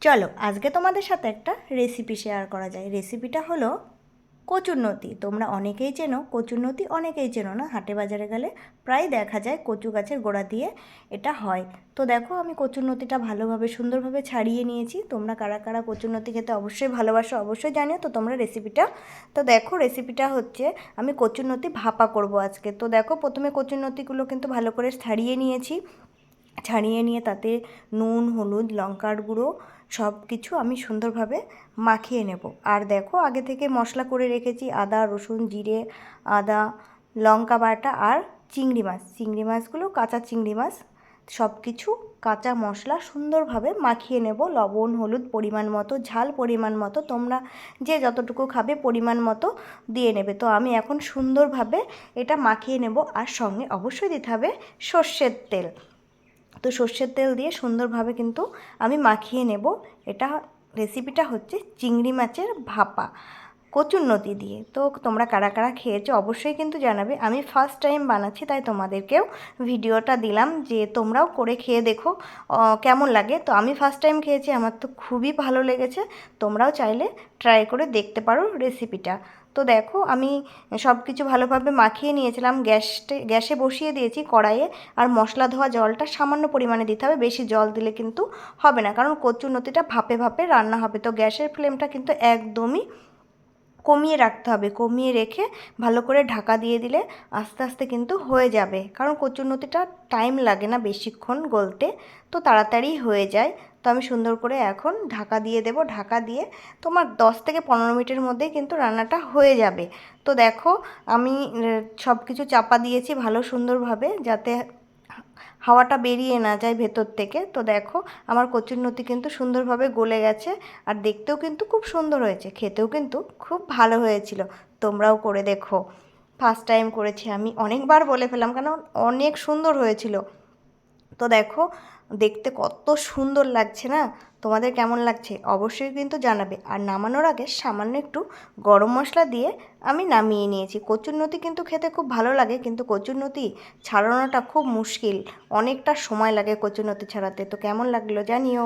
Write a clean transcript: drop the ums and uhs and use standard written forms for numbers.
চলো আজকে তোমাদের সাথে একটা রেসিপি শেয়ার করা যায়। রেসিপিটা হলো কচুরলতি। তোমরা অনেকেই চেনো কচুরলতি, অনেকেই চেনো না। হাটে বাজারে গেলে প্রায় দেখা যায় কচু গাছের গোড়া দিয়ে এটা হয়। তো দেখো আমি কচুরলতিটা ভালোভাবে সুন্দরভাবে ছাড়িয়ে নিয়েছি। তোমরা কারা কারা কচুরলতি খেতে অবশ্যই ভালোবাসো অবশ্যই জানিও। তো তোমরা রেসিপিটা তো দেখো, রেসিপিটা হচ্ছে আমি কচুরলতি ভাপা করব আজকে। তো দেখো প্রথমে কচুরলতিগুলো কিন্তু ভালো করে ছাড়িয়ে নিয়েছি। ছাড়িয়ে নিয়ে তাতে নুন, হলুদ, লঙ্কার গুঁড়ো সব কিছু আমি সুন্দরভাবে মাখিয়ে নেব। আর দেখো আগে থেকে মশলা করে রেখেছি আদা, রসুন, জিরে, আদা, লঙ্কা বাটা আর চিংড়ি মাছ। চিংড়ি মাছগুলো কাঁচা চিংড়ি মাছ, সব কিছু কাঁচা মশলা সুন্দরভাবে মাখিয়ে নেব। লবণ, হলুদ পরিমাণ মতো, ঝাল পরিমাণ মতো, তোমরা যে যতটুকু খাবে পরিমাণ মতো দিয়ে নেবে। তো আমি এখন সুন্দরভাবে এটা মাখিয়ে নেব। আর সঙ্গে অবশ্যই দিতে হবে সর্ষের তেল। তো সর্ষের তেল দিয়ে সুন্দরভাবে কিন্তু আমি মাখিয়ে নেব। এটা রেসিপিটা হচ্ছে চিংড়ি মাছের ভাপা কচুরলতি দিয়ে। তো তোমরা কারা কারা খেয়েছো অবশ্যই কিন্তু জানাবে। আমি ফার্স্ট টাইম বানাচ্ছি তাই তোমাদেরকেও ভিডিওটা দিলাম যে তোমরাও করে খেয়ে দেখো কেমন লাগে। তো আমি ফার্স্ট টাইম খেয়েছি, আমার তো খুবই ভালো লেগেছে। তোমরাও চাইলে ট্রাই করে দেখতে পারো রেসিপিটা। তো দেখো আমি সব কিছু ভালোভাবে মাখিয়ে নিয়েছিলাম। গ্যাসে বসিয়ে দিয়েছি কড়াইয়ে। আর মশলা ধোয়া জলটা সামান্য পরিমাণে দিতে হবে, বেশি জল দিলে কিন্তু হবে না, কারণ কচুরলতিটা ভাপে ভাপে রান্না হবে। তো গ্যাসের ফ্লেমটা কিন্তু একদমই কমিয়ে রাখতে হবে। কমিয়ে রেখে ভালো করে ঢাকা দিয়ে দিলে আস্তে আস্তে কিন্তু হয়ে যাবে, কারণ কচুরলতিটা টাইম লাগে না বেশিক্ষণ গলতে, তো তাড়াতাড়ি হয়ে যায়। তো আমি সুন্দর করে এখন ঢাকা দিয়ে দেব। ঢাকা দিয়ে তোমার 10 থেকে 15 মিনিটের মধ্যেই কিন্তু রান্নাটা হয়ে যাবে। তো দেখো আমি সব কিছু চাপা দিয়েছি ভালো সুন্দরভাবে, যাতে হাওয়াটা বেরিয়ে না যায় ভেতর থেকে। তো দেখো আমার কচুরলতি কিন্তু সুন্দরভাবে গলে গেছে। আর দেখতেও কিন্তু খুব সুন্দর হয়েছে, খেতেও কিন্তু খুব ভালো হয়েছিল। তোমরাও করে দেখো। ফার্স্ট টাইম করেছি আমি, অনেকবার বলে ফেললাম কারণ অনেক সুন্দর হয়েছিল। তো দেখো দেখতে কত সুন্দর লাগছে না? তোমাদের কেমন লাগছে অবশ্যই কিন্তু জানাবে। আর নামানোর আগে সামান্য একটু গরম মশলা দিয়ে আমি নামিয়ে নিয়েছি। কচুরলতি কিন্তু খেতে খুব ভালো লাগে, কিন্তু কচুরলতি ছাড়ানোটা খুব মুশকিল, অনেকটা সময় লাগে কচুরলতি ছাড়াতে। তো কেমন লাগলো জানিও।